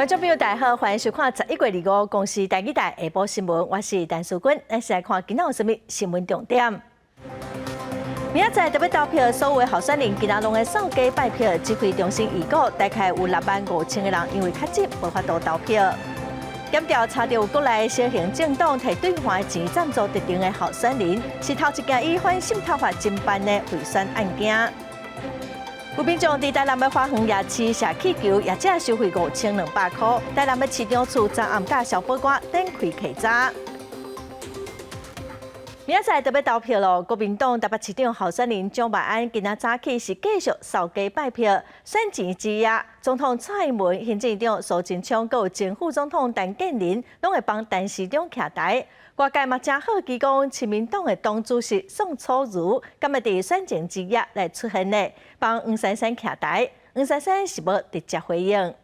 观众朋友，大家好，欢迎收看11月25公司台语台下晡新闻，我是陈淑君。咱先来看今仔有什么新闻重点。明仔载特别投票，所有的候选人今仔拢会扫街拜票，指挥中心预估大概有65000个人因为确诊无法度投票。检调查到国内小型政党摕兑换钱赞助特定的候选人，是头一件以反渗透法侦办的贿选案件。有民众伫台南的花园夜市射气球，业者收费5200块。台南的市长处昨暗甲消保官展开稽查。明仔载特别投票咯，国民党台北市长候选人蒋万安今仔早起是继续扫街拜票，选前之夜，总统蔡英文、行政院长苏贞昌，还有前副总统陈建仁，拢会帮陈市长徛台。外界嘛真好奇讲，亲民党的党主席宋楚瑜，敢会伫选前之夜来出现呢？帮黄珊珊徛台，黄珊珊是无直接回应。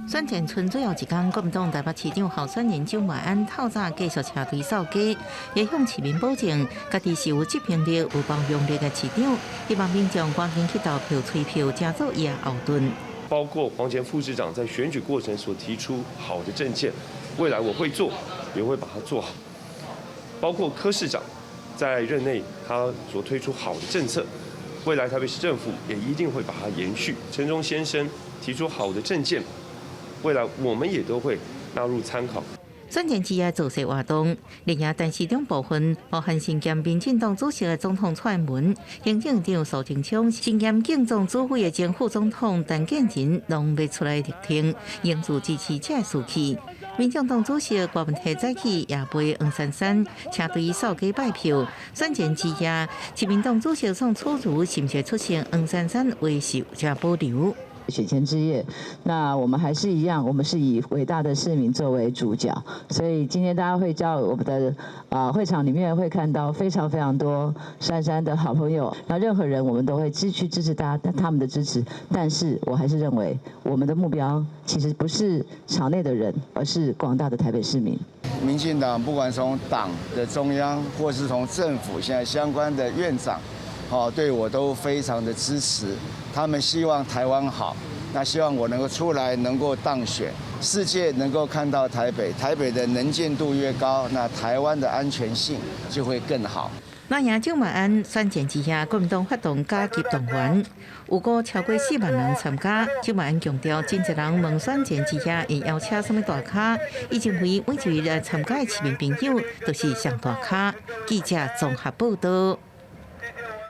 选前村最后一天，国民党台北市长候选人蒋万安透早继续车队扫街，也向市民保证，家己是有执行力、有包容力的市长，希望民众赶紧去投票催票，加做伊的后盾。包括黄前副市长在选举过程所提出好的政见，未来我会做，也会把它做好。包括柯市长在任内他所推出好的政策，未来台北市政府也一定会把它延续。陈忠先生提出好的政见，未来我们也都会纳入参考。选前之夜造势活动，连夜陈市长部分，包含身兼民进党主席的总统蔡英文、行政院长苏贞昌、身兼竞总指挥的前副总统陈建仁，拢要出来力挺，迎住支持者的士气。民进党主席郭文珽早起也陪黄珊珊车队扫街拜票。选前之夜，亲民党主席宋楚瑜是不是出现黄珊珊维持加保留？选前之夜，那我们还是一样，我们是以伟大的市民作为主角，所以今天大家会到我们的会场里面会看到非常非常多珊珊的好朋友，那任何人我们都会去支持他们的支持，但是我还是认为我们的目标其实不是场内的人，而是广大的台北市民。民进党不管从党的中央，或是从政府现在相关的院长，对我都非常的支持。他们希望台湾好，那希望我能够出来，能够当选，世界能够看到台北，台北的能见度越高，那台湾的安全性就会更好。那赢蒋万安选前之夜，国民党发动加急动员，有过超过4万人参加。蒋万安强调，真侪人问选前之夜会邀请什么大咖，伊认为每一位来参加的市民朋友都是上大咖。记者综合报道。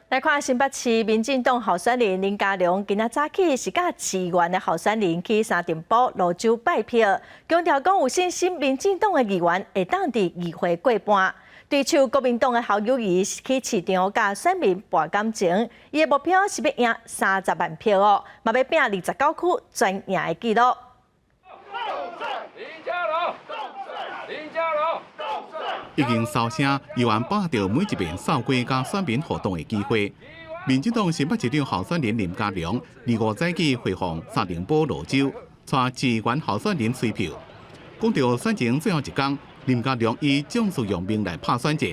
来看新北市民进党候选人林佳龙，今仔早起是甲市员的候选人去三重埔蘆洲拜票，强调讲有信心民进党的议员会当伫议会过半。对手国民党的侯友宜去市场甲选民博感情，伊的目标是要赢30万票哦，嘛要拼29区全赢的纪录。已经哨声，议员把握每一遍扫街甲选民互动的机会。民进党新北市长候选人林佳龙25早起回访三重埔蘆洲，带市员候选人催票。讲到选前最后一天，林佳龙以将士用命来拍选战，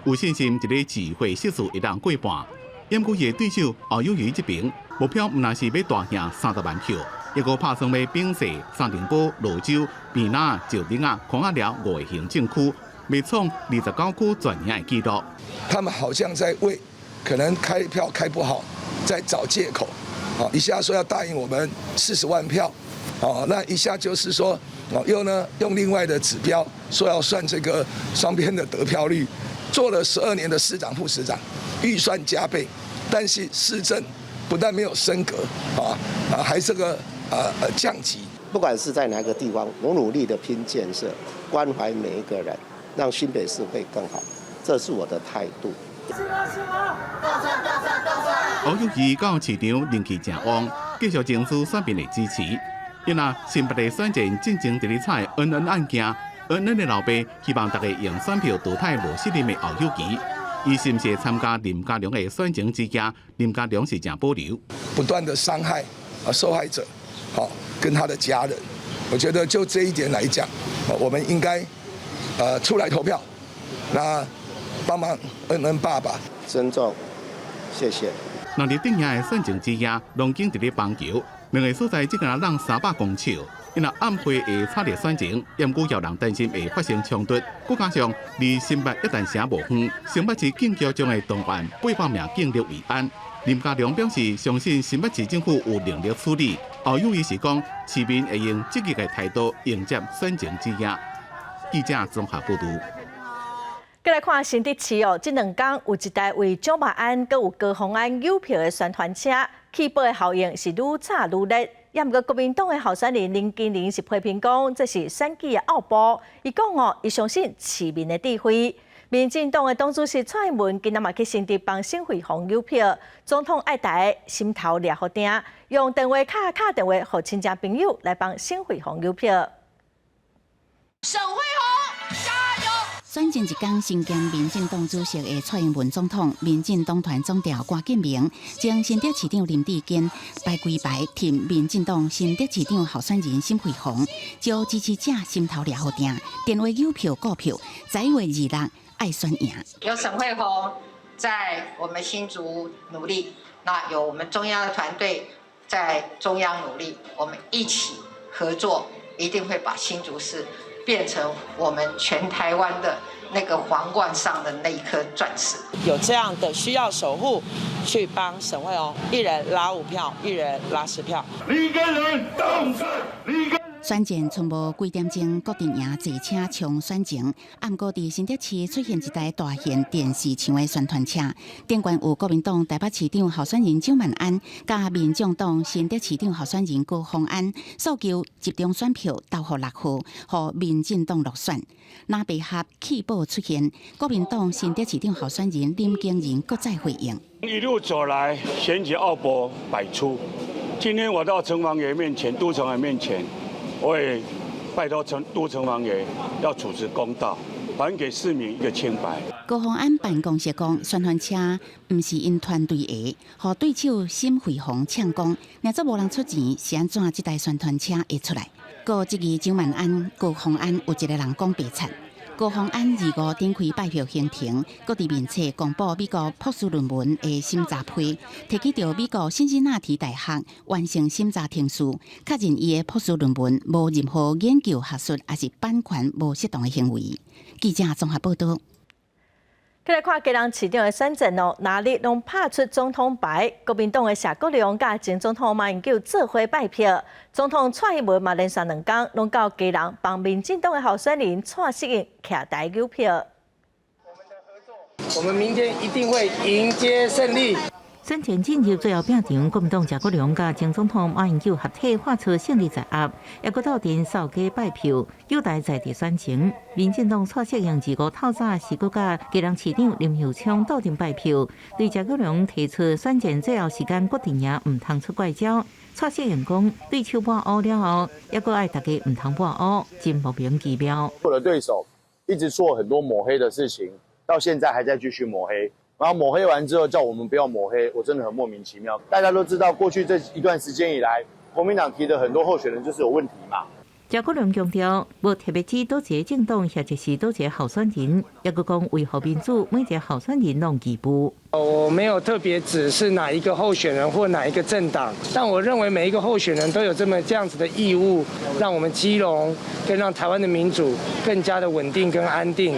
有信心一个市会席数会当过半。因故伊的对手侯友宜这边目标唔但是要大赢30万票，也个打算要秉持三重埔、蘆洲、平南、石碇仔、匡仔寮5个行政区。未创29区全赢的纪录。他们好像在为可能开票开不好，在找借口。一下说要答应我们40万票，那一下就是说，又呢用另外的指标说要算这个双边的得票率。做了12年的市长、副市长，预算加倍，但是市政不但没有升格，还这个降级。不管是在哪个地方，我努力的拼建设，关怀每一个人。让新北市会更好，这是我的态度。侯友宜到市场人气正旺，继续争取选民的支持。因啊，新北的选战正正伫咧采恩恩案件，恩恩的老爸希望大家用选票淘汰无适任的侯友宜。伊是不是参加林佳龙的选情之夜？林佳龙是正保留。不断的伤害受害者，跟他的家人，我觉得就这一点来讲，我们应该。出来投票，那帮忙恩恩爸爸，尊重，谢谢。那日顶下的选情之夜，龙井伫咧棒球，两个所在只敢让300公尺。因为暗会会惨烈选情，掩故有人担心会发生冲突。再加上离新北一旦城无远，新北市警局将会动员800名警力维安。林佳龙表示，相信新北市政府有能力处理。后有意是讲，市民会用积极的态度迎接选情之夜。记者综合报道。再来看新竹市哦，这2天有一台为蒋万安、搁有高虹安邮票的宣传车，起爆的效应是愈炒愈烈。也毋过国民党的候选人林金玲是批评讲，这是选举的奥步。伊讲哦，伊相信市民的智慧。民进党的党主席蔡英文今仔嘛去新竹帮沈慧虹邮票，总统爱台心头掠好定，用电话卡电话互亲戚朋友来帮沈慧虹邮票。沈慧虹，加油！选前一天，身兼民进党主席的蔡英文总统、民进党团总调郭建明，将新竹市长林志坚排规排替民进党新竹市长候选人沈慧虹，招支持者心头掠好定，电话邮票、股票，在月26爱选赢。有沈慧虹在我们新竹努力，那有我们中央的团队在中央努力，我们一起合作，一定会把新竹市变成我们全台湾的那个皇冠上的那一颗钻石。有这样的需要守护，去帮沈慧虹一人拉5票，一人拉10票。你跟人动手，你跟。选前剩无几点钟，决定赢坐车冲选情。暗过伫新竹市出现一台大型电视墙的宣传车，顶悬有国民党台北市长候选人蒋万安，加民众党新竹市长候选人高虹安，诉求集中选票投互6户，互民进党落选。那被合气爆出现，国民党新竹市长候选人林经仁搁再回应。一路走来，选举奥博百出。今天我到城隍爷面前，都城隍面前。我也拜托都城隍爷要主持公道，还给市民一个清白。高虹安办公室讲，宣传车不是因团队的，和对手沈慧虹呛讲，若做无人出钱，是安怎这台宣传车会出来？过即个蒋万安、高虹安有一个人讲白惨。高虹安25展开拜票行程，搁伫面册公布美国博士论文的审查批，提起到美国辛辛那提大学完成审查程序，确认伊的博士论文无任何研究学术还是版权无适当的行为。记者综合报道。再来看基隆市长的选战哦，哪里拢拍出总统牌？国民党的谢国良甲前总统马英九做伙拜票，总统蔡英文嘛连续2天拢到基隆帮民进党的候选人蔡适应徛台邮票。我们明天一定会迎接胜利。选前进入最后拼场，国民党谢国良甲前总统马英九合体画出胜利在握，也搁到阵扫街拜票，优待在地选情。民进党蔡适应25透早是搁甲基隆市长林秀昌到阵拜票，对谢国良提出选前最后时间决定赢，唔通出怪招。蔡适应讲，对手半乌了后，也搁爱大家唔通半乌，真莫名其妙。我的对手一直做很多抹黑的事情，到现在还在继续抹黑。然后抹黑完之后，叫我们不要抹黑，我真的很莫名其妙。大家都知道，过去这一段时间以来，国民党提的很多候选人就是有问题嘛。谢国良强调，无特别指倒一个政党，或者是倒一个候选人，也搁讲维护民主，每一个候选人拢义务。我没有特别指是哪一个候选人或哪一个政党，但我认为每一个候选人都有这样子的义务，让我们基隆跟让台湾的民主更加的稳定跟安定。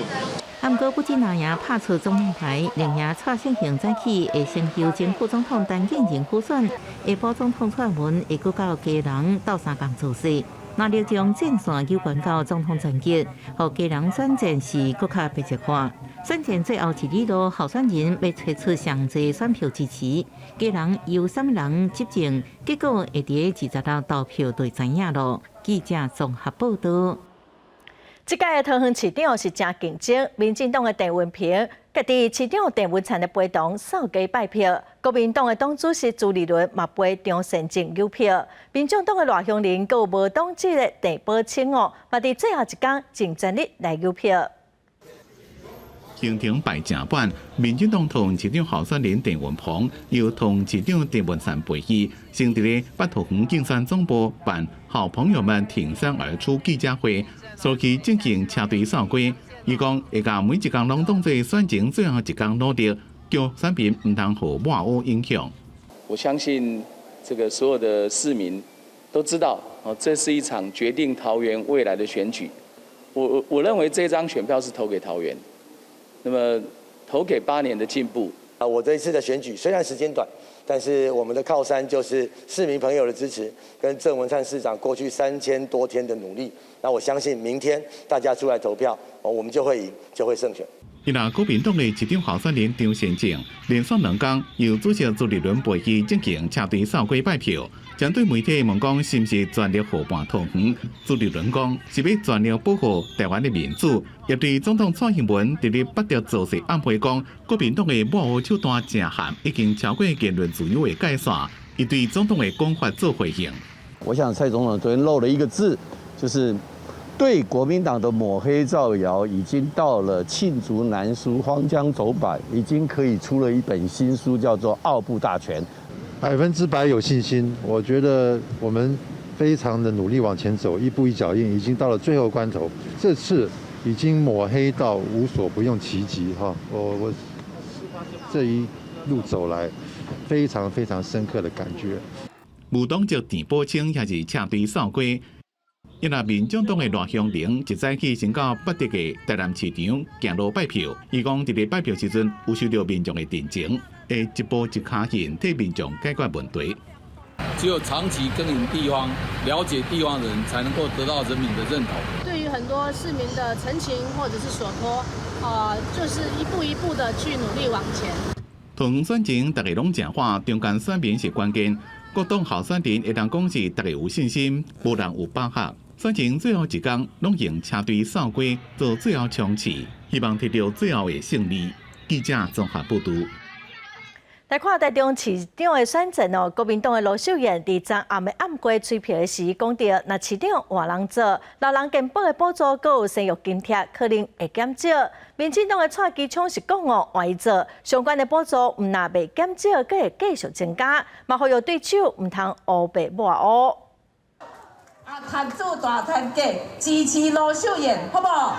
不过不止那赢拍出总统牌，另赢蔡适应早起会先休前副总统陈建仁辅选，下晡总统蔡文会搁到基隆斗3天造势。那力将战线有关到总统选举，互基隆选战是搁较白热化。选前最后一里路候选人要找出上侪选票支持，基隆由什么人执政，结果会伫26日投票就知影咯。记者综合报道。这届的桃园市长是真竞争，民进党的郑文平，家己市长郑文灿的陪同扫街拜票，国民党的党主席朱立伦嘛陪中选政邮票，民众党的赖香林，佮有无党籍的郑宝清哦，嘛伫最后一天竞争力来邮票。行程排正版，民进党桃园市长候选人郑文鹏由桃园市长郑文灿陪去，先伫咧北桃园竞选总部办好朋友们挺身而出记者会。所以进行车队扫街，伊讲会甲每一天拢当作选情最后一天努力，叫选民唔通互抹黑影响。我相信这个所有的市民都知道，这是一场决定桃园未来的选举。我认为这张选票是投给桃园，那么投给8年的进步。我这一次的选举虽然时间短，但是我们的靠山就是市民朋友的支持，跟郑文灿市长过去3000多天的努力。那我相信明天大家出来投票，我们就会赢，就会胜选。伊那国民党的市长候选人张善政连续2天又主席朱立伦陪去进行车队扫街拜票。针对媒体问讲是毋是全力护盘桃园，朱立伦讲是要全力保护台湾的民主，也对总统蔡英文伫咧8条造势暗回讲，国民党的幕后手段正悍，已经超过言论自由的界线，伊对总统的讲法做回应。我想蔡总统昨天漏了一个字，就是对国民党的抹黑造谣已经到了罄竹难书、荒腔走板，已经可以出了一本新书，叫做《奥布大全》。100%有信心，我觉得我们非常的努力往前走，一步一脚印，已经到了最后关头。这次已经抹黑到无所不用其极哈！我这一路走来，非常非常深刻的感觉。无党籍田宝清也是车队扫街，因那民众党的赖香玲一早起先到8德的台南市场行路拜票，伊讲伫咧拜票时阵有收到民众的定情。会一步一脚印替民众解决问题。只有长期耕耘地方、了解地方的人，才能够得到人民的认同。对于很多市民的陈情或者是所托，就是一步一步的去努力往前。桃园选情大家拢正话，中间选民是关键。各党候选人会当讲是大家有信心，无人有把握。选情最后一天，拢用车队扫街做最后冲刺，希望摕到最后的胜利。记者综合报道。来看台中市长的选战哦，国民党的罗秀燕伫昨暗的暗过催票的时讲到，若市长换人做，老人健保的补助阁有生育津贴，可能会减少。民进党的蔡其昌是讲哦，换伊做相关的补助，毋若袂减少，阁会继续增加，嘛呼吁对手毋通乌白抹黑。摊主大摊价支持罗秀燕，好不好？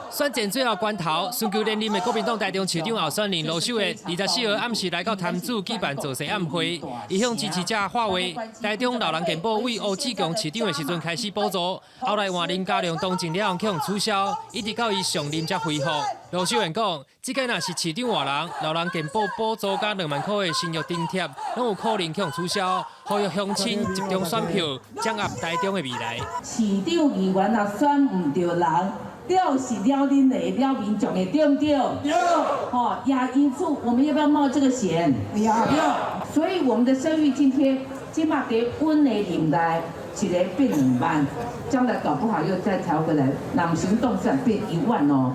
选战最后关头，寻求连任的国民党台中市长候选人罗秀燕，24号暗时来到潭子举办造势暗会，伊向支持者话话，台中老人健保为吴志强市长的时阵开始补助，后来换林佳龙当政了后去取消，一直到伊上任才恢复。罗秀燕讲，即个若是市长换人，老人健保补助加2万块的生育津贴，拢有可能去取消，呼吁乡亲集中选票，掌握台中的未来。市长议员若选唔到人。了是了恁的了民众的，对不对？对。也因此，我们要不要冒这个险？要。所以我们的生育津贴，今嘛给稳的年代，一个变2万，将来搞不好又再调回来，那行动上变1万哦。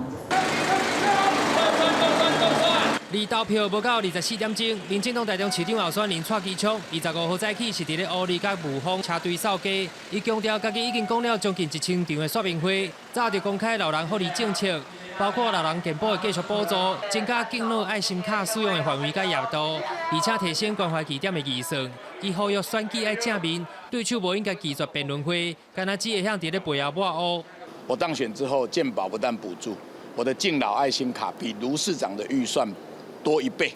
离投票无到24点钟，民进党台中市长候选人蔡其昌25号早起是伫咧乌里甲雾峰车队扫街，伊强调家己已经讲了将近1000场的说明会，早就公开老人福利政策，包括老人健保的继续补助，增加敬老爱心卡使用的范围甲额度，而且提升关怀起点的预算。伊呼吁选举爱正面，对手无应该拒绝辩论会，干那只会向伫咧背后抹黑。我当选之后，健保不但补助，我的敬老爱心卡比卢市长的预算多1倍，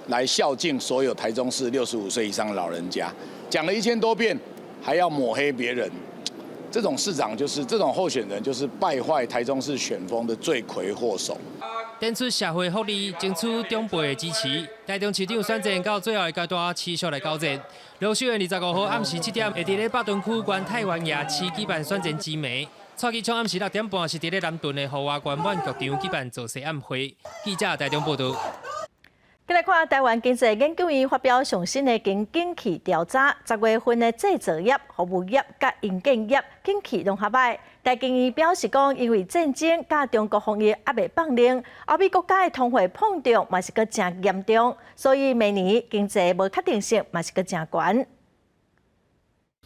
来孝敬所有台中市65岁以上的老人家。讲了1000多遍，还要抹黑别人，这种市长就是这种候选人，就是败坏台中市选风的罪魁祸首。展出社会福利，争取长辈的支持。台中市长选战到最后的阶段，持续来交战。罗秀燕25号暗时7点，会伫咧北屯区关太原夜市举办选战之暝。蔡其昌暗时6点半是伫咧南屯的豪华官满剧场举办造势暗会。记者台中报道。再来看台湾经济研究院发表上新的经景气调查，10月份的制造业、服务业甲营建业景气拢较歹。台经院表示讲，因为战争甲中国防疫还未放冷，欧美国家的通货膨胀嘛是阁真严重，所以明年经济无确定性嘛是阁真悬。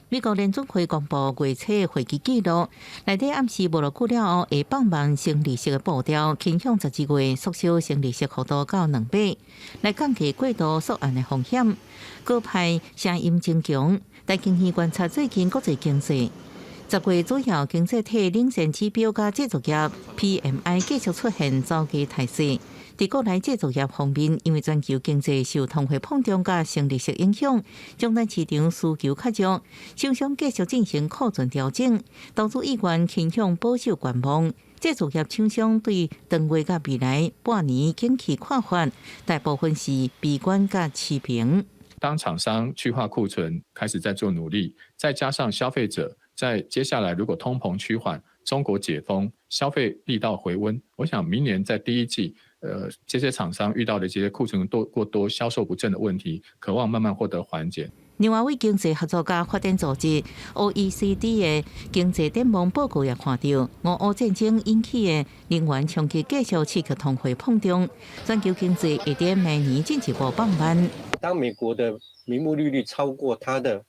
美国联准会公布月初会议记录，内底暗时无偌久了后，会放慢升利息的步调，倾向12月缩小升利息幅度到2倍，来降低过度缩案的风险。各派声音增强，但经院观察最近国际经济，10月主要经济体领先指标甲制造业 PMI 继续出现走低态势。在国内制造业方面，因为全球经济受通货膨胀甲生理息影响，终端市场需求较弱，厂商继续进行库存调整，投资意愿倾向保守观望。制造业厂商对长月甲未来半年景气看法，大部分是悲观甲持平。当厂商去化库存开始在做努力，再加上消费者在接下来如果通膨趋缓，中国解封，消费力道回温，我想明年在第一季，这些厂商遇到的这些库存过多、销售不振的问题，渴望慢慢获得缓解。另外，为经济合作甲发展组织 （OECD） 的经济展望报告也看到，俄乌战争引起的能源长期继续刺激通货膨胀，全球经济会在明年进一步放慢。当美国的名目利率超过它的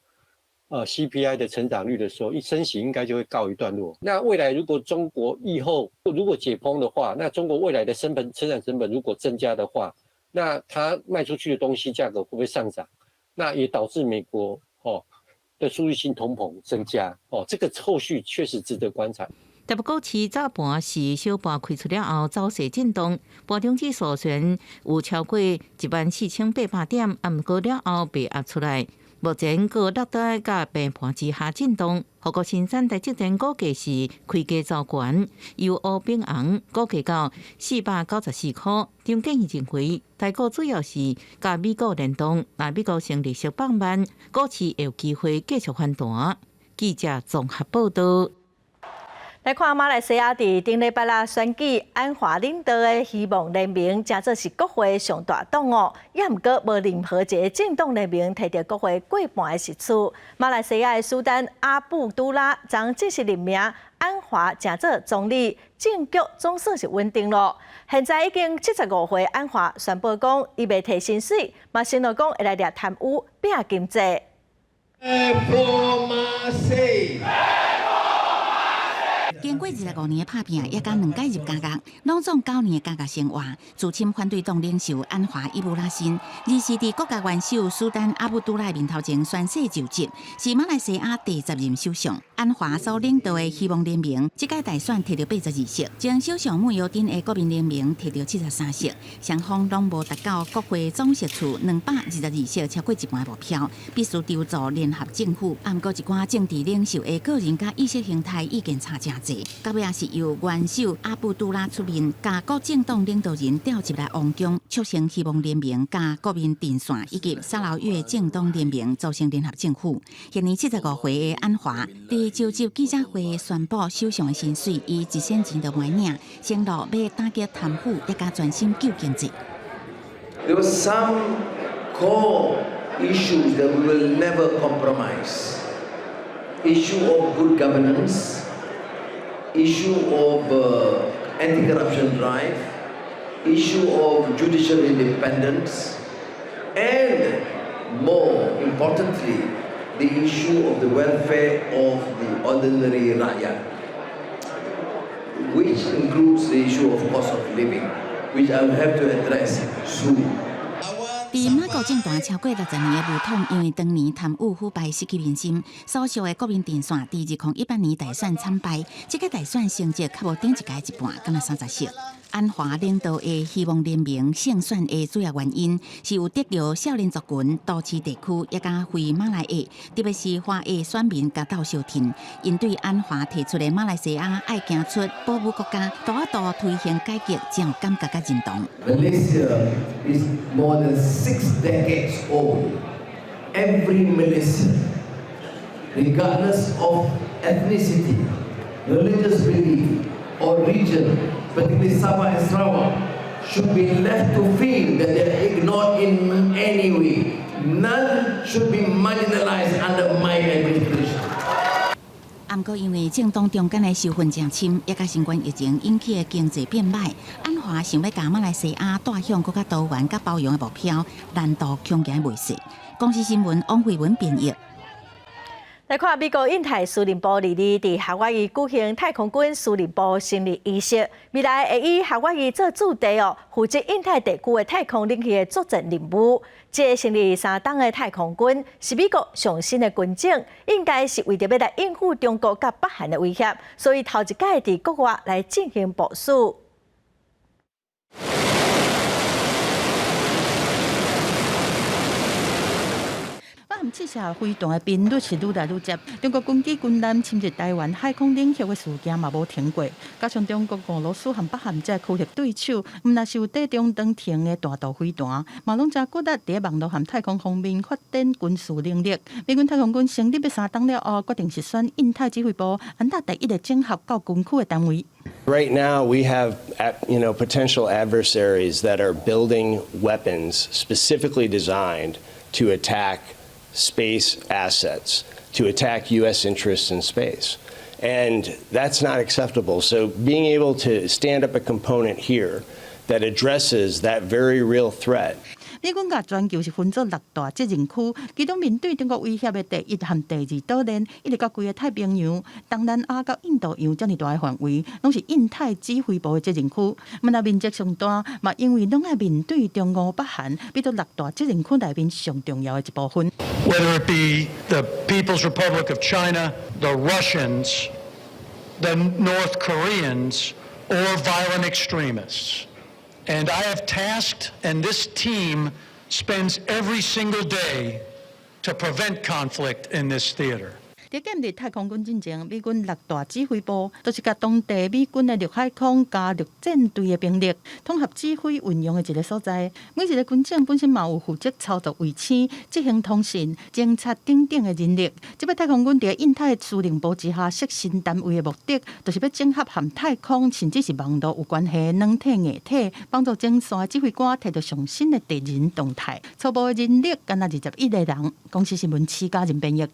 CPI 的成长率的时候，一升息应该就会告一段落。那未来如果中国疫后如果解封的话，那中国未来的生产成本如果增加的话，那它卖出去的东西价格会不会上涨？那也导致美国的输入性通膨增加这个后续确实值得观察。台北股市早盘是小盘开出了后走势震动，盘中指数虽然有超过14800点，但不过了后被压出来。目前各落在甲平盘之下震动，韩国新三大集团股价是开价走悬，由乌丙红股价到494块。张建议认为，台股主要是甲美国联动，若美国生理息放慢，股市会有机会继续反弹。记者综合报道。来看马来西亚伫顶礼拜啦选举安华领导的希望联盟，真做是国会上大党哦，也毋过无任何一个政党联盟摕到国会过半的席次。马来西亚的苏丹阿布都拉将正式任命安华真做总理，政局总算是稳定咯。现在已经75岁，安华宣布讲，伊袂提薪水，嘛承诺讲会来掠贪污、拼经济。经过25年的打拼，也甲2届入监狱，拢总9年的监狱生活。自称反对党领袖安华伊布拉辛，而是伫国家元首苏丹阿布都拉面头前宣誓就职，是马来西亚第10任首相。安华所领导的希望联盟，这届大选摕到82席，前首相慕尤丁的国民联盟摕到73席，双方拢无达到国会总席次222席超过一半的目标，必须筹组联合政府。不过一寡政治领袖的个人甲意识形态意见差真侪。到尾也是由元首阿布都拉出面，甲各政党领导人调集来王宫，促成希望联盟、甲国民阵线以及沙劳越政党联盟组成联合政府。现年75岁的安华，伫召集记者会宣布首相的薪水以1仙钱的买领，承诺要打击贪腐，也加专心救经济。There were some core issues that we will never compromise. Issue of good governance. Issue of anti-corruption drive, issue of judicial independence, and more importantly, the issue of the welfare of the ordinary rakyat, which includes the issue of cost of living, which I will have to address soon. 伫马国政坛超过60年的武统，因为当年贪污腐败失去民心，所属的国民阵线伫2018年大选惨败，这个大选成绩较无顶一届一半，敢若30席。安华领导的希望联盟胜选的主要原因是有得到少年族群、都市地区也甲非马来裔，特别是华裔选民甲斗相挺，因对安华提出的马来西亚爱行出保护国家、大大推行改革，真有感觉甲认同。Malaysia is more than 6 decades old. Every Malaysian, regardless of ethnicity, religious belief, or region, particularly Sabah and Sarawak, should be left to feel that they are ignored in any way. None should be marginalized, undermined, and discriminated. 不过，因为政党中间的仇恨正深，也甲新冠疫情引起的经济变歹，安华想要将马来西亚带向更加多元、甲包容的目标，难度恐惊未遂。公司新闻王慧文编译。来看美国印太司令部日伫夏威夷举行太空军司令部成立仪式，未来会以夏威夷做主题哦，负责印太地区的太空领域的作战任务。这成立3档的太空军是美国上新的军种，应该是为着要来应付中国甲北韩的威胁，所以头一届伫国外来进行部署。试射飞弹的频率是愈来愈接。中国军机军舰侵入台湾海空领域的事件嘛无停过，加上中国俄罗斯和北韩在区域对手，毋但是有地中长程的大道飞弹，嘛拢真骨力伫网络和太空方面发展军事能力。美军太空军成立要3档了后，决定是选印太指挥部，安踏第一个整合到军区的单位。Right now, we have potential adversaries that are building weapons specifically designed to attack space assets, to attack U.S. interests in space. And that's not acceptable. So being able to stand up a component here that addresses that very real threat. 美军甲全球是分做6大责任区，其中面对中国威胁的第1和第2岛链，一直到规个太平洋、东南亚到印度洋这么大的范围，拢是印太指挥部的责任区。那面积上大，嘛因为拢要面对中俄北韩，变做6大责任区内面上重要的一部分。Whether it be the People's Republic of China, the Russians, the North Koreans, or violent extremists. And I have tasked, and this team spends every single day to prevent conflict in this theater. 在建立太空军进前，美军6大指挥部都是甲当地美军的陆海空加陆战队的兵力统合指挥运用的一个所在。每一个军种本身嘛有负责操作卫星、执行通讯、侦察等等的人力。这摆太空军在印太司令部之下设新单位的目的，就是要整合和太空甚至是网络有关系的软体硬体，帮助前线指挥官摕到上新的地人动态。初步的人力干那21个人。公司新闻7家人编译。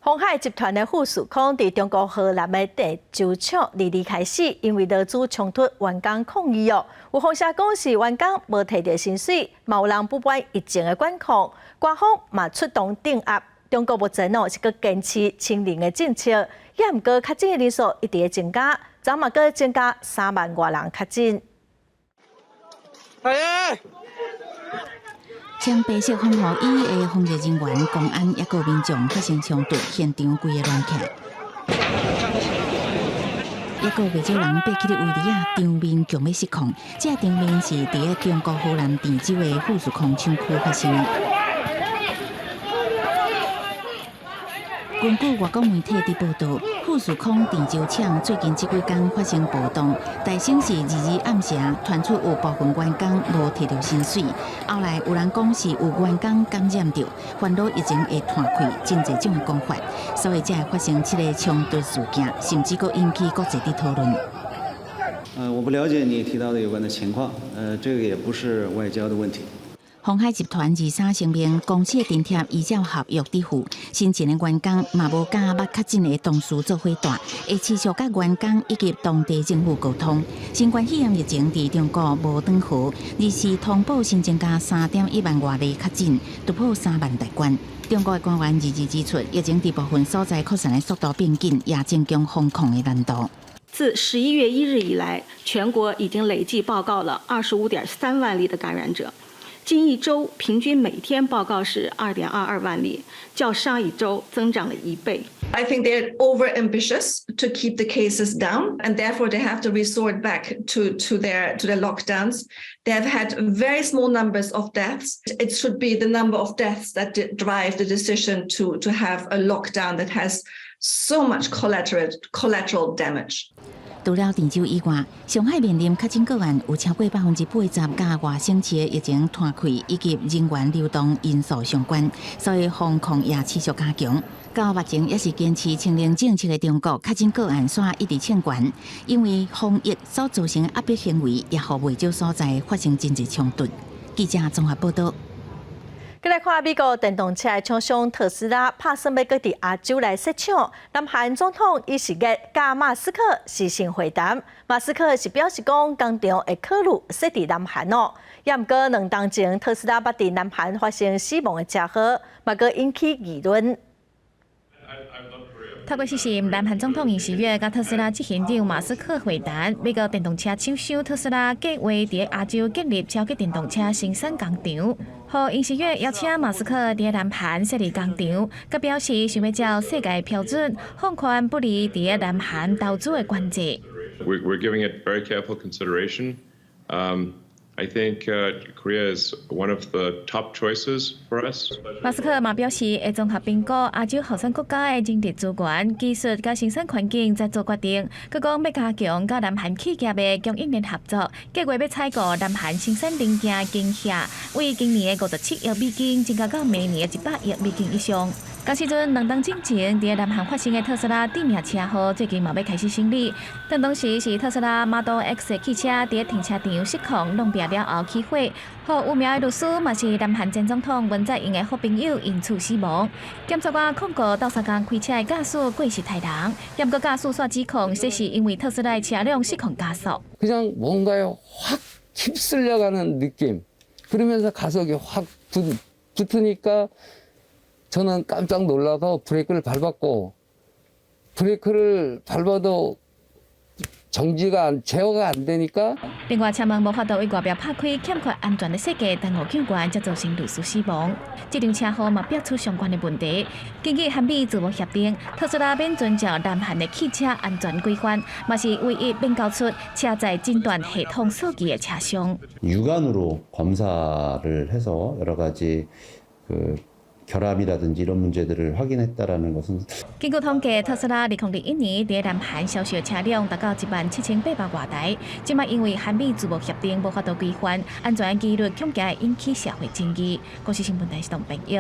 鸿海集团的富士康伫中国河南的地州厂2日开始，因为劳资冲突，员工抗议哦。有风社讲是员工无摕到薪水，嘛有人不满疫情的管控，官方嘛出动镇压。中国目前哦是个坚持清零的政策，也毋过确诊的人数一直增加，昨嘛阁增加3万多人确诊。穿白色防护衣的防疫人员、公安也有民众发生冲突，现场规个乱起来。也有不少人爬起的围篱啊，场面强要失控。这场面是伫中国河南郑州的富士康厂区发生的。根据外国媒体的报道，富士康郑州厂最近这几天发生暴动，大省是2日暗时传出有部分员工无摕到薪水，后来有人讲是有员工感染到，烦恼疫情会摊开，真侪种的讲法，所以才会发生这个冲突事件，甚至阁引起国际的讨论。我不了解你提到的有关的情况，这个也不是外交的问题。鸿海集团23声明，公司的津贴依照合约支付，新进的员工嘛无甲捌确诊的同事做伙带，会持续甲员工以及当地政府沟通。新冠肺炎疫情伫中国无断河，日时通报新增加3.1万外例确诊，突破3万大关。中国的官员日指出，疫情伫部分所在扩散的速度变紧，也增强防控的难度。自11月1日以来，全国已经累计报告了25.3万例的感染者。近一周平均每天报告是2.22万例，较上一周增长了1倍。I think they're over-ambitious to keep the cases down, and therefore they have to resort back to their lockdowns. They have had very small numbers of deaths. It should be the number of deaths that drive the decision to have a lockdown that has so much collateral damage. 除了郑州以外，上海面临确诊个案有超过80%甲外省市的疫情摊开以及人员流动因素相关，所以防控也持续加强。到目前也是坚持清零政策的中国，确诊个案线一直欠悬，因为防疫所造成的压迫行为，也予未少所在发生真侪冲突。记者综合报道。再来看美国电动车的厂商特斯拉，拍算要搁伫亚洲来设厂。南韩总统伊是个甲马斯克实行会谈，马斯克是表示讲工厂会考虑设伫南韩哦。也毋过2天前，特斯拉捌伫南韩发生死亡的车祸，嘛搁引起议论。透过实行，南韩总统尹锡悦甲特斯拉执行长马斯克会谈。美国电动车厂商特斯拉计划伫亚洲建立超级电动车生产工厂，和尹锡悦邀请马斯克伫南韩设立工厂，佮表示想要照世界标准，放宽不利伫南韩投资的管制。We're giving it very careful consideration. I think Korea is one of the top choices for us. 马斯克嘛表示，会综合评估亚洲后生国家的人力资源、技术甲生产环境，再做决定。佢讲要加强甲南韩企业的供应链合作，计划要采购南韩生产零件机械，为今年的57亿美金增加到明年的100亿美金以上。到时阵2当之前，伫南韩发生的特斯拉地面车祸，最近嘛要开始审理。当时是特斯拉 Model X 的汽车伫停车场失控弄壁了后起火，互有名的律师嘛是南韩前总统文在寅的好朋友因此死亡。检察官控告斗相共开车的驾驶过失太重，严格驾驶煞指控这是因为特斯拉的车辆失控加速。 그냥 뭔가에 확 휩쓸려가는 느낌. 그러면서 가속이 확 붙으니까 저는 깜짝 놀라서 브레이크를 밟았고 브레이크를 밟아도 제어가 안 되니까 另外，车门无法度为外表拍开，欠缺安全的设计，但误抢关才造成律师死亡。这场车祸嘛逼出相关的问题。根据韩美自我协定，特斯拉免遵照南韩的汽车安全规范，嘛是唯一免交出车载诊断系统数据的车商。 육안으로 검사를 해서 여러 가지 결함이라든지 이런 문제들을 확인했다라는 것은 根据统计，特斯拉2021年伫南韩销售车辆达到17800多台，即卖因为韩美自贸协定无法度规范，安全纪律恐惊引起社会争议。国视新闻台是董平玉。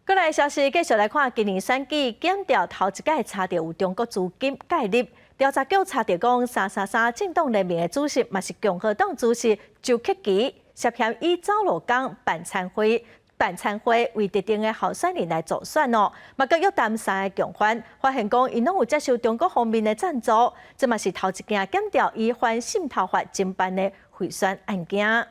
过来消息，继续来看今年选举检调头一届查到有中国资金介入，调查局查到讲333政党联盟的主席，嘛是共和党主席周克基，涉嫌以走路工办参会为特定的候选人来助选哦，嘛佮约谈3个共犯，发现讲因拢有接受中国方面的赞助，这嘛是头一件检调以反渗透法侦办的贿选案件。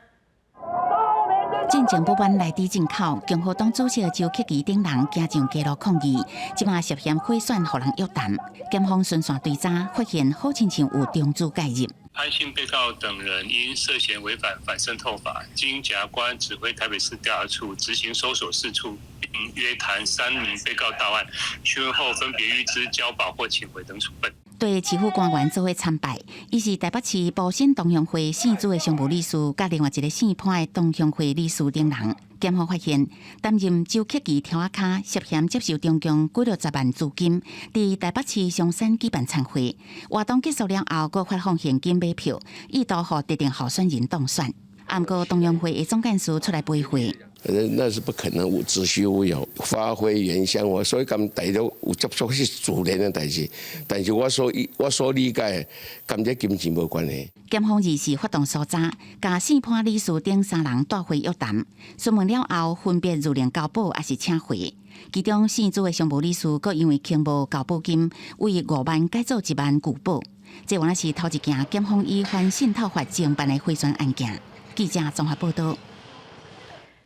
进前不满内地进口，共和党主席周克基等人加上街头抗议，即马涉嫌贿选，互人约谈。检方顺线追查，发现好亲像有中资介入。 潘姓被告等人因涉嫌违反反渗透法，经检察官指挥台北市调查处执行搜索4处，并约谈3名被告到案，讯问后分别预知交保或请回等处分。 对市府官员做伙参拜，伊是台北市保险同乡会姓朱的常务理事，甲另外一个姓潘的同乡会理事等人。检方发现，担任周克基条卡涉嫌接受中共60万资金，伫台北市松山举办参会，活动结束了后，佫发放现金买票，意图互特定候选人当选。不过，同乡会的总干事出来赔回。 那是不可能有子虚乌有，发挥原乡话，所以咁大都有接触是自然的代志。但是我所理解，跟这金钱无关系。检方2时发动搜查，甲姓潘理事等3人带回约谈，询问了后，分别入禀交保，也是请回。其中姓朱的常务理事，佫因为欠无交保金，为5万改做1万拒保。这原来是头一件检方以反渗透法侦办的贿选案件。记者综合报道。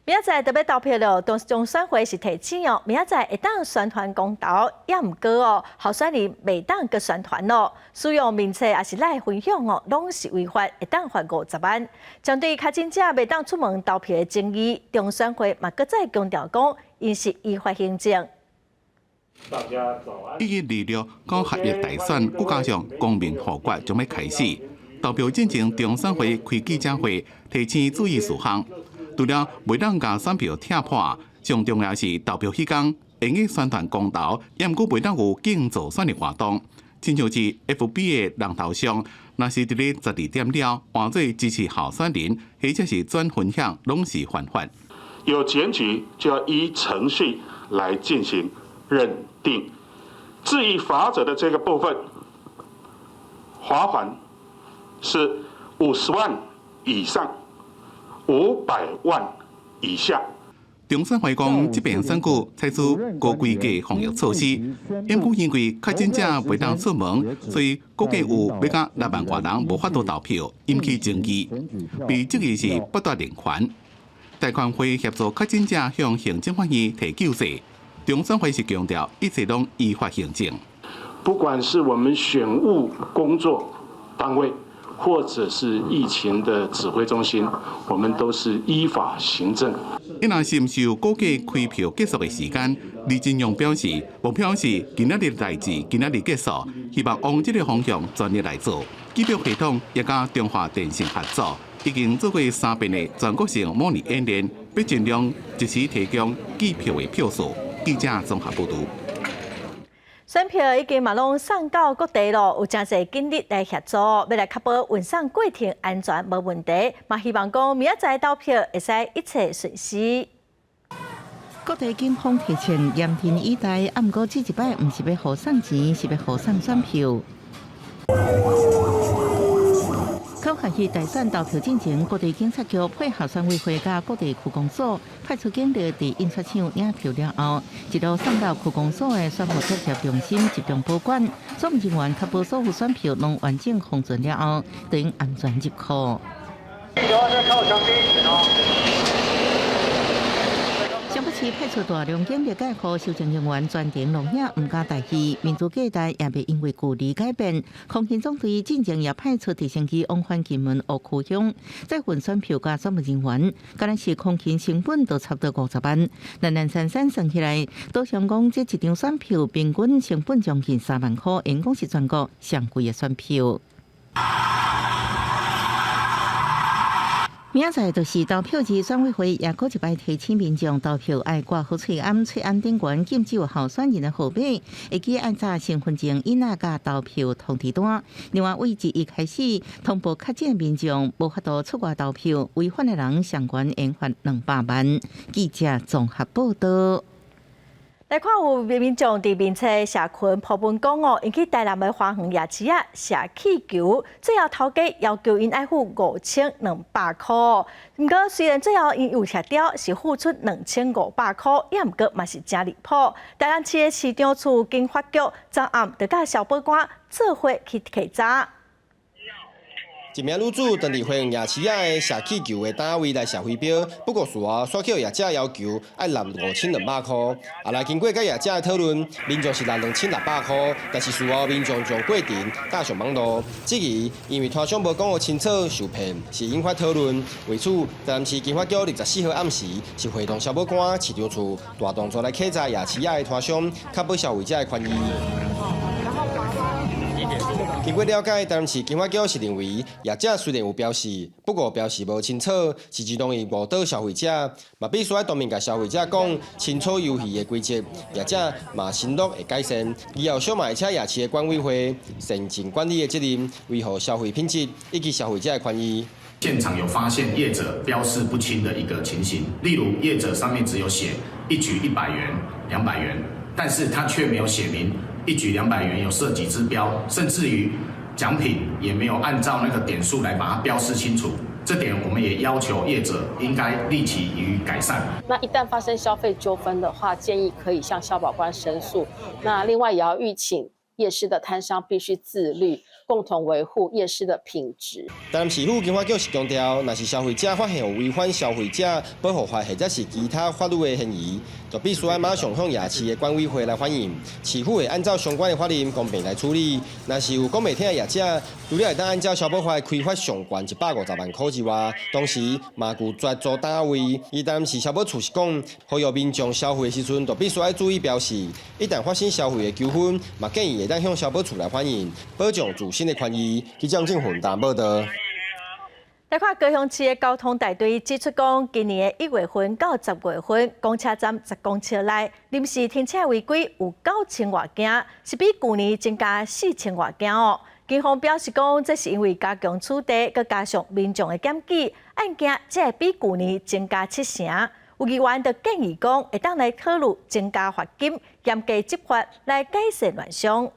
明仔载特别投票了，中选会是提醒哦，明仔载会当宣传公投，也毋过哦，候选人袂当个宣传咯，使用名册也是来分享哦，拢是违法，会当罚50万。针对确诊者袂当出门投票的争议，中选会嘛搁再强调讲，因是依法行政。1月2日到8月大选，再加上公民互决将要开始，投票进程，中选会开记者会，提醒注意事项。 除了袂当甲选票拆破，上重要是投票迄天会用宣传公投，也毋过袂当有竞助选的活动。亲像是 FB 的人头上，若是伫咧12点了换做支持候选人，或者是转分享，拢是犯法。有检举就要依程序来进行认定。至于罚则的这个部分，罚款是50万以上。 500万以下。中选会讲，这边选举采取高规格防疫措施，因故因为确诊者袂当出门，所以估计有要甲6万多人无法度投票，引起争议。被质疑是剥夺人权。贷款会协助确诊者向行政法院提救济。中选会是强调，一切拢依法行政。不管是我们选务工作单位。 或者是疫情的指挥中心，我们都是依法行政。一若是毋受估计开票结束的时间，李金勇表示，目标是今仔日代志今仔日结束，希望往这个方向全力来做。机票系统也甲中华电信合作，已经做过3遍的全国性模拟演练，要尽量及时提供机票的票数。记者综合报道。选票已经嘛拢送到各地咯，有真侪警力来协助，要来确保运送过程安全无问题。嘛希望讲明仔载投票会使一切顺遂。各地警方提前严阵以待，不过这一摆唔是要互送钱，是要互送选票。考核区大选投票进前，各地警察局配合选委会甲各地区公所派出警力伫印刷厂领票了后，一路送到区公所的选务作业中心集中保管。所务人员确保所有选票拢完整封存了后，等安全入库。新北市派出大量警力介护修正人员专程录影，唔敢大意。民主价值也未因为距离改变。空勤总队进前也派出直升机往返金门湖区乡，再运选票甲选务人员。今日是空勤成本都差不多50万，零散算起来，都想讲这一张选票平均成本将近3万块，因讲是全国上贵的选票。明仔载就是投票日，选委会也搁一摆提醒民众投票爱挂好喙安，喙安顶悬禁止有候选人的号码，会记按照身份证以那甲投票通知单。另外，为1开始通报确诊民众无法度出外投票，违反的人上悬刑罚200万。记者综合报道。来看有民众伫面册社群铺文讲哦，引起台南的花园夜市啊下气球，最后头家要求因爱付5200块。不过虽然最后因有协调是付出2500块，也不过嘛是真离谱。台南市的市长处经发局昨暗就甲消保官做伙去稽查。一名女子当伫花园夜市的射气球的单位来射飞镖，不过事后刷起业者要求爱纳5200块。后来经过甲业者的讨论，民众是纳2600块，但是事后民众将过程搭上网络，质疑因为摊商无讲好清楚受骗，是引发讨论。为此，台南市警察局24号暗时是会同消保官、市场处大动作来稽查夜市的摊商，确保消费者的权益。经过了解，台南市警察局是认为业者虽然有标示，不过标示无清楚，是一容易误导消费者，嘛必须要当面甲消费者讲清楚游戏的规则。业者嘛承诺会改善，以后小卖车夜市的管委会善尽管理的责任，维护消费品质以及消费者的权益。现场有发现业者标示不清的一个情形，例如业者上面只有写一局100元、200元，但是他却没有写明一局200元有涉及之标，甚至于奖品也没有按照那个点数来把它标示清楚。这点我们也要求业者应该立即予以改善。那一旦发生消费纠纷的话，建议可以向消保官申诉。那另外也要预请夜市的摊商必须自律，共同维护夜市的品质。台南市府警察局是强调，若是消费者发现有违反消费者保护法或者是其他法律的嫌疑，就必须要马上向夜市的管委会来反映，市府会按照相关的法令公平来处理。若是有讲袂听的业者，除了会当按照消保法开罚上悬150万块之外，同时嘛具绝租单位。以台南市消保处是讲，呼吁民众消费的时阵，就必须要注意标示，一旦发生消费的纠纷，嘛建议会当向消保处来反映，保障自身的权益。记者郑混达报道。来看高雄市的交通大队指出，讲今年的1月份到10月份，公车站10公尺内临时停车违规有9000多件，是比去年增加4000多件哦。警方表示讲，这是因为加强处理，佮加上民众的检举，案件才会比去年增加70%。有议员就建议讲，会当来考虑增加罚金，严格执法来改善乱象。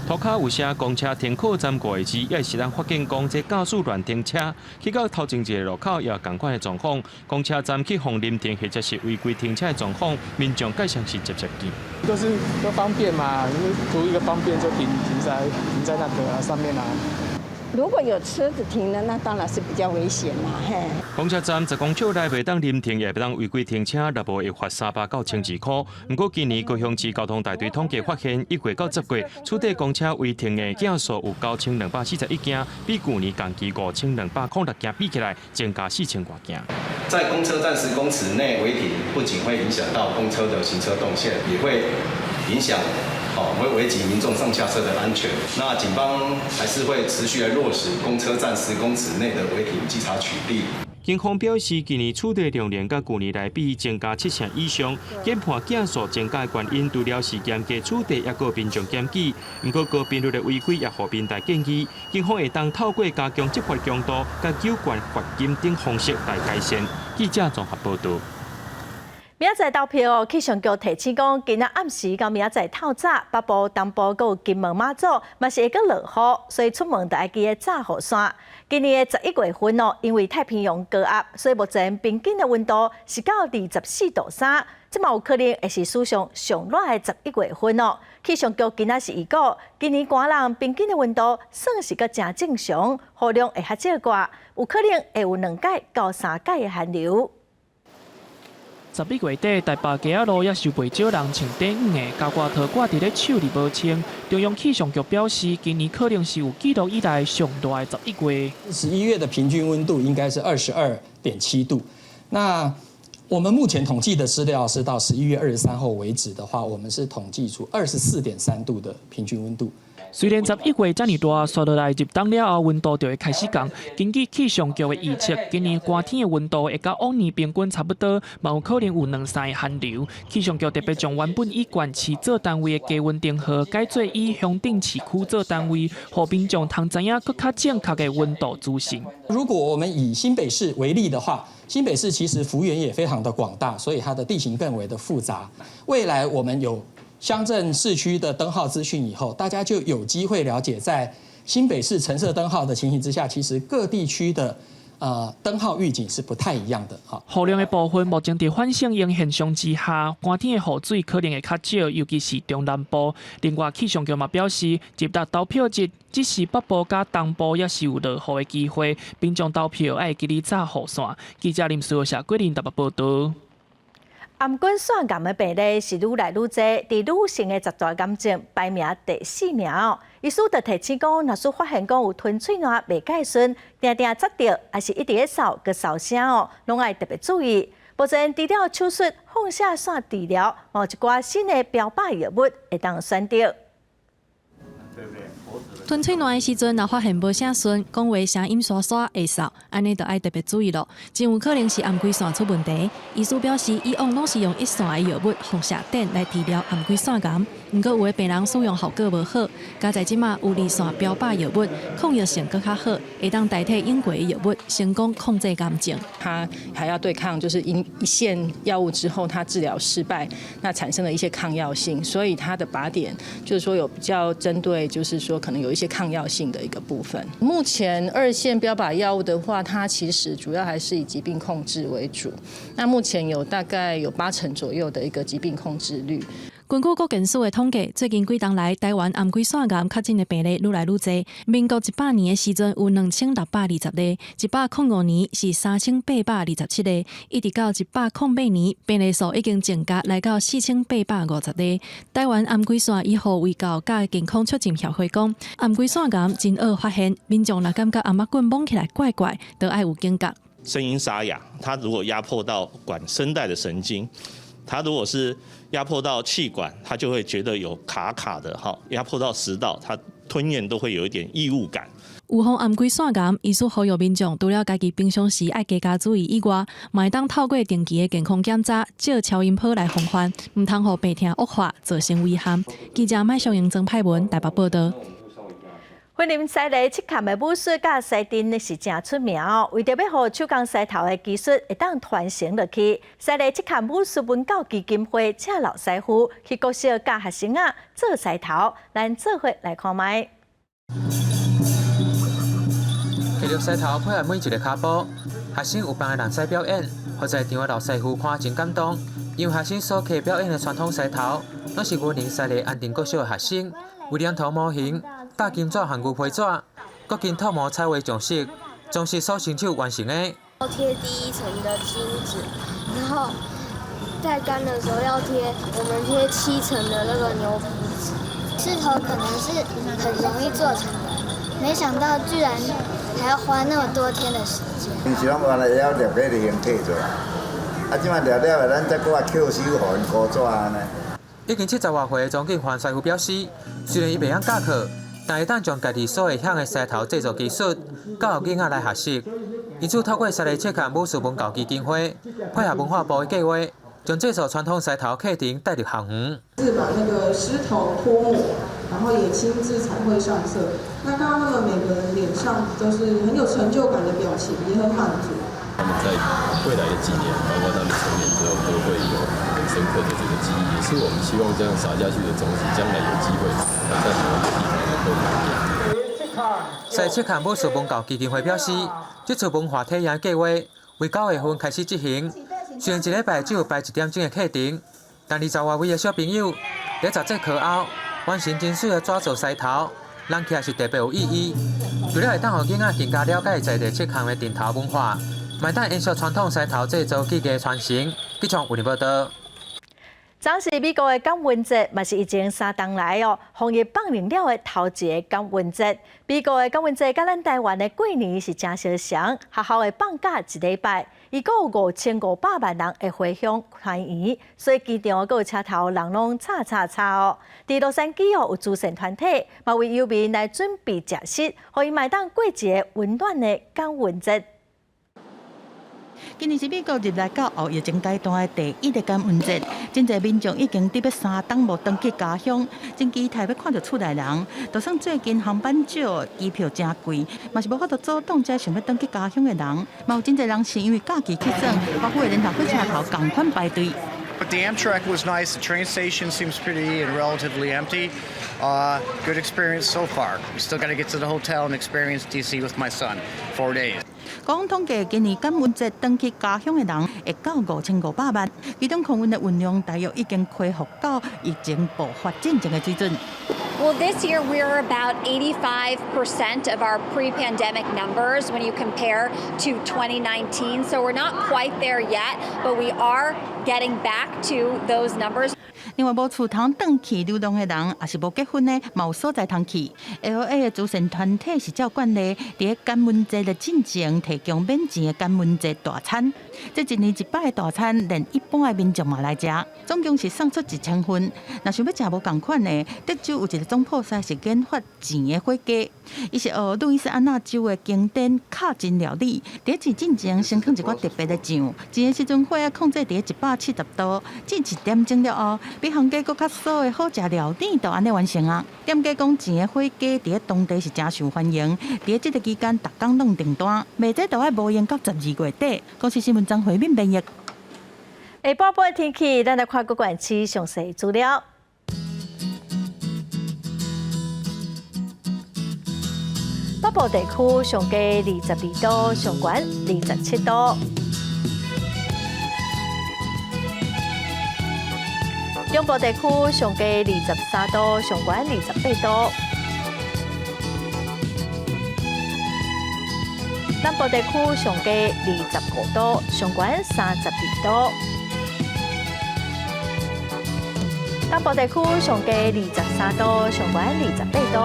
涂骹有写公车停靠站过的字，也是咱发现讲这驾驶乱停车，去到头前一个路口也有同款的状况。公车站去红临停或者是违规停车的状况，民众该想是接见。就是方便嘛，图一个方便就停在那个上面啊。如果有车子停了，那当然是比较危险啦。嘿，公车站10公尺内袂当临停，也袂当违规停车，若无会罚300到1200块。不过今年高雄市交通大队统计发现，1月到10月处理公车违停的件数有9241件，比去年同期520006件比起来增加4000多件。在公车站10公尺内违停，不仅会影响到公车的行车动线，也会影响会危及民众上下车的安全。那警方还是会持续来落实公车站10公尺内的违停稽查取缔。警方表示，今年处理量连甲去年来比增加7成以上，研判件数增加的原因除了是严格处理，也有民众检举。不过高频率的违规也互民大建议，警方会当透过加强执法强度、甲有关罚金等方式来改善。记者综合报道。明仔载投票，气象局提醒讲，今仔暗时到明仔载透早，北部、东部佮有金门、马祖，嘛是会阁落雨，所以出门就要记得炸雨伞。今年的11月份哦，因为太平洋高压，所以目前平均的温度是到24度3，即嘛有可能会是史上上热的11月份哦。气象局今仔是预告，今年寒人平均的温度算是个正正常，雨量会较少寡，有可能会有2届到3届的寒流。11月底，台北街仔路也是袂少人穿短裤的，高挂套挂伫咧手里无清。中央气象局表示，今年可能是有记录以来上热的11月。11月的平均温度应该是22.7度。那我们目前统计的资料是到11月23号为止的话，我们是统计出24.3度的平均温度。虽然11月这么热，刷落来入冬了后，温度就会开始降。根据气象局的预测，今年寒天的温度会甲往年平均差不多，嘛有可能有2、3个寒流。气象局特别将原本以县市做单位的低温灯号改做以乡镇市区做单位，让民众通知影更较正确的温度资讯。如果我们以新北市为例的话，新北市其实幅员也非常的广大，所以它的地形更为的复杂。未来我们有乡镇市区的灯号资讯以后，大家就有机会了解，在新北市橙色灯号的情形之下，其实各地区的灯号预警是不太一样的。雨量的部分，目前在反射型现象之下，寒天的雨水可能会较少，尤其是中南部。另外，气象局嘛表示，入到投票日，只是北部加东部也是有落雨的机会，民众投票要记得炸雨伞。记者林书霞、桂林台北报道。颔管腺癌的病例是愈来愈多，在女性的10大癌症排名第4名。医师就提醒讲，若是发现讲有吞喙烂袂解顺，定定扎到，还是一直咧扫个扫声哦，拢爱特别注意。目前除了手术、放射线治疗，有一寡新的标靶药物会当选择。吞喙烂的时阵，若发现无啥顺，讲话声音沙沙会扫，安尼就爱特别注意咯，真有可能是颔管腺出问题。医师表示，以往拢是用1线的药物放射碘来治疗颔管腺癌，不过有的病人使用效果无好，加在即马有2线标靶药物，抗药性更较好，会当代替用过的药物，成功控制癌症。他还要对抗，就是一线药物之后，他治疗失败，那产生了一些抗药性，所以他的靶点就是说有比较针对，就是说可能有一些抗药性的一个部分。目前2线标靶药物的话，它其实主要还是以疾病控制为主。那目前大概有80%左右的一个疾病控制率。根据国健署的统计，最近几冬来，台湾颔管腺癌确诊的病例愈来愈多。民国100年的时阵有2620例，105年是3827例，一直到108年，病例数已经增加来到4850例。台湾颔管腺医护卫教甲健康促进协会讲，颔管腺癌真好发现，民众若感觉颔管摸起来怪怪，都要有警觉。声音沙哑，它如果压迫到管声带的神经。它如果是压迫到气管，它就会觉得有卡卡的；压迫到食道，它吞咽都会有一点异物感。预防颔管腺癌，医师呼吁民众除了家己平常时爱加加注意以外，嘛会当透过定期的健康检查，照超音波来防范，唔通互病情恶化造成危险。记者麦尚英、曾派文台北报道。云林西里漆崁的武术甲西镇是真出名哦，为着要让手工西头的技术会当传承落去，西里漆崁武术文教基金会请老师傅去国小教学生啊做西头，咱做伙来看卖。摕着西头配合每一个脚步，学生有办的人西表演，或在场的老师傅看真感动，因为学生所去表演的传统西头，拢是云林西里安定国小的学生，为两头模型。搭金纸和牛皮纸，各经透模彩绘装饰，总是手亲手完成的。要贴第1层的金纸，然后晒干的时候要贴，我们贴7层的那个牛皮纸。石头可能是很容易做成的，没想到居然还要花那么多天的时间。平时拢原来要粒个形体出来，即摆粒了，咱再搁扣手，互因高纸安尼。已经70外岁的庄敬焕师傅表示，虽然伊袂晓教课，但会当将家己所会晓的石头制作技术教囡仔来学习。因此，透过石碇切坎武术文教基金会，配合文化部的计划，将这所传统石头课程带入校园。是把那个石头脱模，然后也亲自彩绘上色。那看到他们每个人脸上都是很有成就感的表情，也很满足。他们在未来的几年，包括他们成年之后，都会有很深刻的这个记忆，也是我们希望这样撒下去的种子，将来有机会在台湾的地方能够蔓延。石碇切坎武术文教基金会表示，这次文化体验计划为9月份开始执行。虽然一礼拜只有排1点钟的课程，但20外位的小朋友在10节课后完成真水的纸做石头，人起来是特别有意义。除了会当让囡仔更加了解在地切坎的伝頭文化，嘛当延续传统石头制造技艺的传承。记者为你报道。昨是美国的感恩节，嘛是已经3天来哦，防疫放零了的头一个感恩节。美国的感恩节甲咱台湾的过年是真相像，学校会放假1礼拜，伊阁有5500万人会回乡团圆，所以机场阁有车头人拢叉哦。伫洛杉矶哦有慈善团体，嘛为游民来准备食食，互伊买当过一个温暖的感恩节。今年是美国入来到后疫情阶段的第1个感恩节，真侪民众已经特别3天无登记家乡，真期待要看到厝内人。就算最近航班少，机票真贵，嘛是无法度阻挡这想要登记家乡的人。嘛有真侪人是因为假期去耍，包括连搭火车头同款排队。But the Amtrak was nice. The train station seems pretty and relatively empty. Good experience so far. We still got to get to the hotel and experience DC with my son. 4 days. 讲统计，今年感恩节登记家乡的人会到5500万，其中空运的运量大约已经恢复到疫情爆发之前的水准。Well, this year we're about 85% of our pre-pandemic numbers when you compare to 2019. So we're not quite there yet, but we are getting back to those numbers. 另外，无厝通转去流动的人，也是无结婚的，嘛有所在通去。LA 的慈善团体是照惯例，伫感恩节的进前提供免钱的感恩节大餐。这一年1摆的大餐，连一般的民众嘛来食，总共是送出1000份。若想要食无同款的，德州有一个总铺师是研发钱的火鸡，伊是学路易斯安那州的经典卡金料理。伫市进前先放一寡特别的酱，煎的时阵火啊控制伫170度，至1点钟了后。比行家搁较酥的好食料理就安尼完成啊！店家讲钱的火鸡伫当地是真受欢迎，伫这个期间，逐工拢订单，卖这都要无延到12月底。公司新闻张惠敏编译。下晡的天气，咱来看各县市详细资料。北部地区上低22度，上悬27度。中部地区上低23度，上悬28度；南部地区上低25度，上悬32度；东部地区上低23度，上悬28度；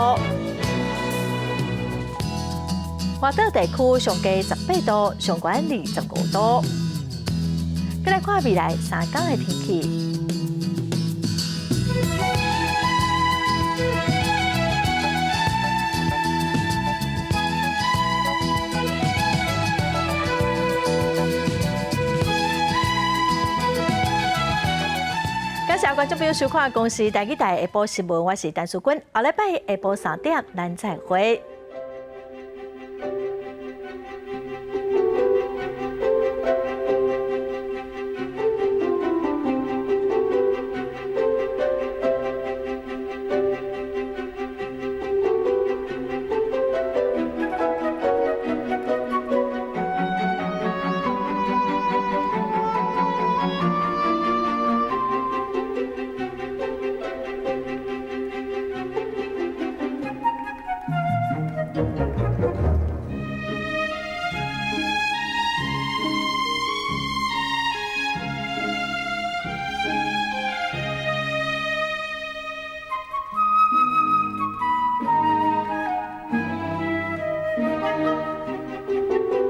华岛地区上低18度，上悬25度。再来看未来3天的天气。感谢观众朋友收看《公视台记台下晡新闻》，我是陈淑君。下礼拜下晡3点，咱再会。